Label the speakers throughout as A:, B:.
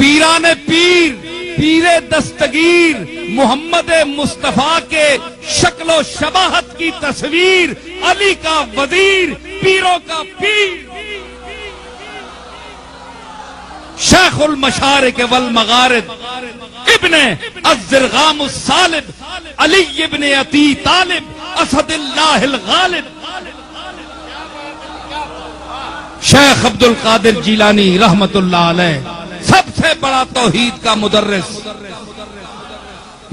A: پیران پیر، پیر دستگیر محمد مصطفیٰ کے شکل و شباہت کی تصویر، علی کا وزیر، پیروں کا پیر، شیخ المشارق والمغارب، ابن الزرغام الصالب، علی ابن ابی طالب، اسد اللہ الغالب، شیخ عبد القادر جیلانی رحمت اللہ علیہ، سب سے بڑا توحید کا مدرس۔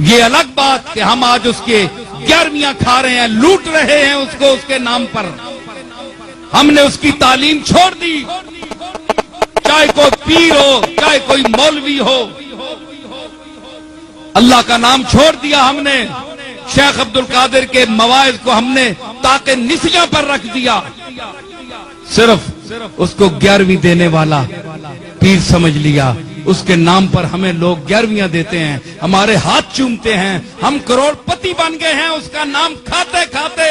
A: یہ الگ بات کہ ہم آج اس کے 11ویں کھا رہے ہیں، لوٹ رہے ہیں اس کو اس کے نام پر۔ ہم نے اس کی تعلیم چھوڑ دی، چاہے کوئی پیر ہو، چاہے کوئی مولوی ہو، اللہ کا نام چھوڑ دیا ہم نے۔ شیخ عبد القادر کے مواعظ کو ہم نے تاکہ نسیاں پر رکھ دیا، صرف اس کو 11ویں دینے والا پیر سمجھ لیا۔ اس کے نام پر ہمیں لوگ 11ویں دیتے ہیں، ہمارے ہاتھ چومتے ہیں، ہم کروڑ پتی بن گئے ہیں اس کا نام کھاتے کھاتے۔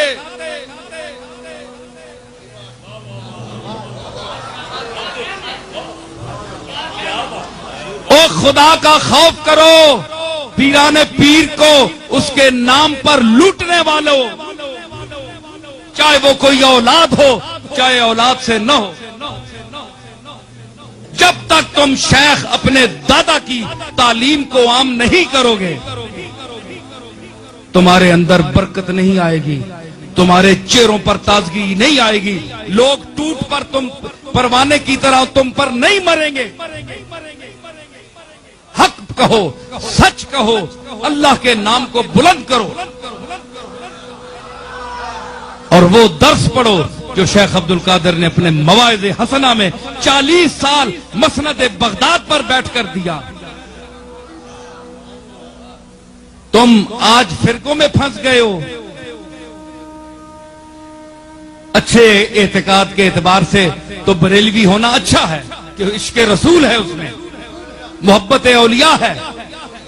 A: او خدا کا خوف کرو، پیران پیر کو اس کے نام پر لوٹنے والوں، چاہے وہ کوئی اولاد ہو چاہے اولاد سے نہ ہو، جب تک تم شیخ اپنے دادا کی تعلیم کو عام نہیں کرو گے، تمہارے اندر برکت نہیں آئے گی، تمہارے چہروں پر تازگی نہیں آئے گی، لوگ ٹوٹ پر تم پروانے کی طرح تم پر نہیں مریں گے۔ حق کہو، سچ کہو، اللہ کے نام کو بلند کرو، اور وہ درس پڑھو جو شیخ عبد القادر نے اپنے مواعظ حسنہ میں 40 سال مسند بغداد پر بیٹھ کر دیا۔ تم آج فرقوں میں پھنس گئے ہو۔ اچھے اعتقاد کے اعتبار سے تو بریلوی ہونا اچھا ہے کہ عشق رسول ہے، اس میں محبت اولیاء ہے،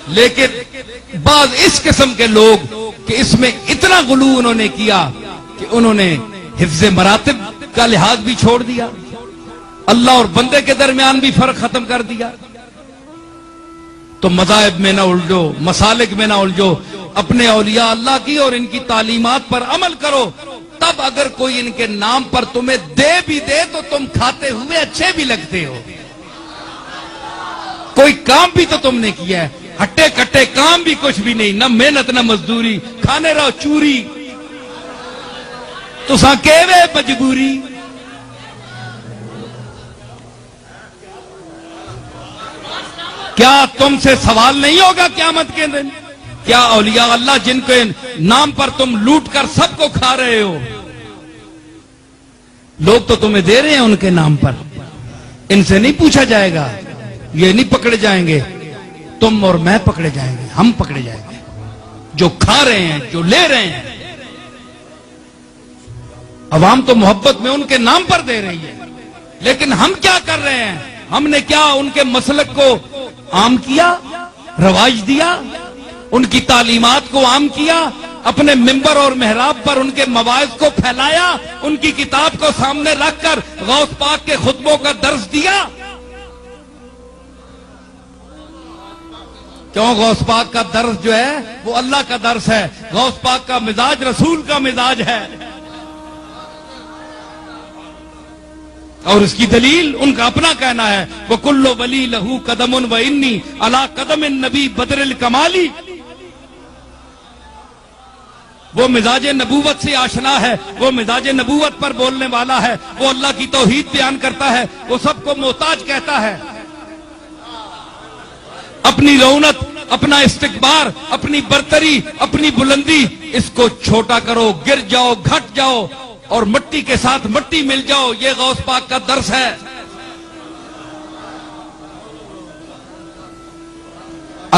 A: لیکن بعض اس قسم کے لوگ کہ اس میں اتنا غلو انہوں نے کیا کہ انہوں نے حفظ مراتب کا لحاظ بھی چھوڑ دیا، اللہ اور بندے کے درمیان بھی فرق ختم کر دیا۔ تو مذاہب میں نہ الجھو، مسالک میں نہ الجھو، اپنے اولیاء اللہ کی اور ان کی تعلیمات پر عمل کرو، تب اگر کوئی ان کے نام پر تمہیں دے بھی دے تو تم کھاتے ہوئے اچھے بھی لگتے ہو۔ کوئی کام بھی تو تم نے کیا ہے، ہٹے کٹے کام بھی کچھ بھی نہیں، نہ محنت نہ مزدوری، کھانے رہو چوری، تو ساں کہوے مجبوری۔ کیا تم سے سوال نہیں ہوگا قیامت کے دن؟ کیا اولیاء اللہ جن کے نام پر تم لوٹ کر سب کو کھا رہے ہو، لوگ تو تمہیں دے رہے ہیں ان کے نام پر، ان سے نہیں پوچھا جائے گا، یہ نہیں پکڑے جائیں گے، تم اور میں پکڑے جائیں گے، ہم پکڑے جائیں گے، جو کھا رہے ہیں، جو لے رہے ہیں۔ عوام تو محبت میں ان کے نام پر دے رہی ہے، لیکن ہم کیا کر رہے ہیں؟ ہم نے کیا ان کے مسلک کو عام کیا، رواج دیا، ان کی تعلیمات کو عام کیا، اپنے ممبر اور محراب پر ان کے مواعظ کو پھیلایا، ان کی کتاب کو سامنے رکھ کر غوث پاک کے خطبوں کا درس دیا؟ کیوں؟ غوث پاک کا درس جو ہے وہ اللہ کا درس ہے، غوث پاک کا مزاج رسول کا مزاج ہے، اور اس کی دلیل ان کا اپنا کہنا ہے، وَكُلُّ وَلِي لَهُ قَدَمٌ وَإِنِّي عَلَىٰ قَدَمِ النَّبِي بَدْرِ الْكَمَالِ۔ وہ مزاج نبوت سے آشنا ہے، وہ مزاج نبوت پر بولنے والا ہے، وہ اللہ کی توحید بیان کرتا ہے، وہ سب کو محتاج کہتا ہے۔ اپنی رونق، اپنا استکبار، اپنی برتری، اپنی بلندی، اس کو چھوٹا کرو، گر جاؤ، گھٹ جاؤ اور مٹی کے ساتھ مٹی مل جاؤ، یہ غوث پاک کا درس ہے۔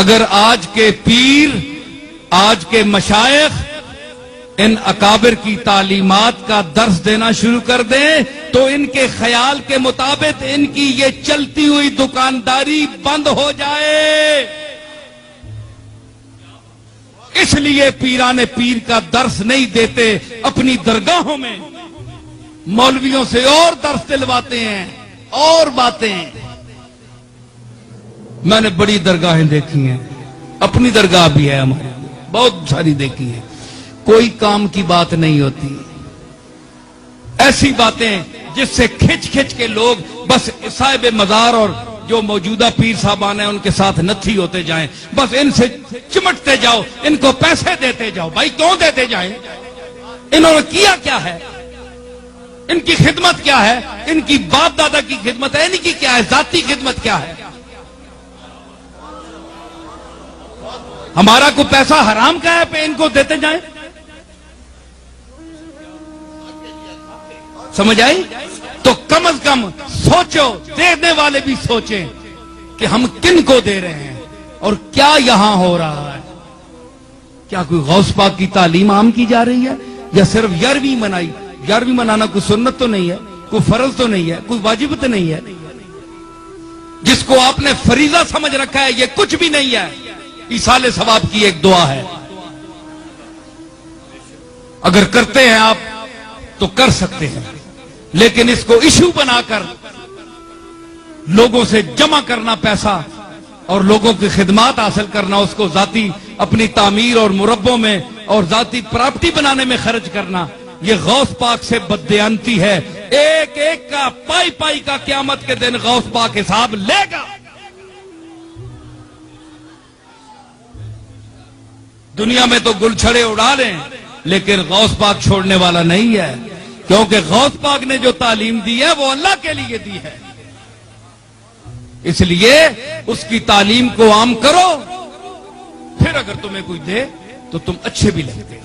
A: اگر آج کے پیر، آج کے مشائخ ان اکابر کی تعلیمات کا درس دینا شروع کر دیں تو ان کے خیال کے مطابق ان کی یہ چلتی ہوئی دکانداری بند ہو جائے۔ اس لیے پیران پیر کا درس نہیں دیتے، اپنی درگاہوں میں مولویوں سے اور درس دلواتے ہیں اور باتیں۔ میں نے بڑی درگاہیں دیکھی ہیں، اپنی درگاہ بھی ہے ہماری، بہت ساری دیکھی ہے، کوئی کام کی بات نہیں ہوتی، ایسی باتیں جس سے کھچ کھچ کے لوگ بس صاحب مزار اور جو موجودہ پیر صاحبان ہیں ان کے ساتھ نتھی ہوتے جائیں، بس ان سے چمٹتے جاؤ، ان کو پیسے دیتے جاؤ۔ بھائی کیوں دیتے جائیں؟ انہوں نے کیا کیا ہے؟ ان کی خدمت کیا ہے؟ ان کی باپ دادا کی خدمت ہے، ان کی کیا ہے؟ ذاتی خدمت کیا ہے؟ ہمارا کوئی پیسہ حرام کا ہے پہ ان کو دیتے جائیں؟ سمجھ آئی؟ تو کم از کم سوچو، دینے والے بھی سوچیں کہ ہم کن کو دے رہے ہیں اور کیا یہاں ہو رہا ہے۔ کیا کوئی غوث پاک کی تعلیم عام کی جا رہی ہے یا صرف 11ویں منائی؟ 11ویں منانا کوئی سنت تو نہیں ہے، کوئی فرض تو نہیں ہے، کوئی واجب تو نہیں ہے۔ جس کو آپ نے فریضہ سمجھ رکھا ہے یہ کچھ بھی نہیں ہے، ایصال ثواب کی ایک دعا ہے۔ اگر کرتے ہیں آپ تو کر سکتے ہیں، لیکن اس کو ایشو بنا کر لوگوں سے جمع کرنا پیسہ اور لوگوں کی خدمات حاصل کرنا، اس کو ذاتی اپنی تعمیر اور مربوں میں اور ذاتی پراپرٹی بنانے میں خرچ کرنا، یہ غوث پاک سے بددیانتی ہے۔ ایک ایک کا پائی پائی کا قیامت کے دن غوث پاک حساب لے گا۔ دنیا میں تو گل چھڑے اڑا لیں لیکن غوث پاک چھوڑنے والا نہیں ہے، کیونکہ غوث پاک نے جو تعلیم دی ہے وہ اللہ کے لیے دی ہے، اس لیے اس کی تعلیم کو عام کرو، پھر اگر تمہیں کوئی دے تو تم اچھے بھی لگتے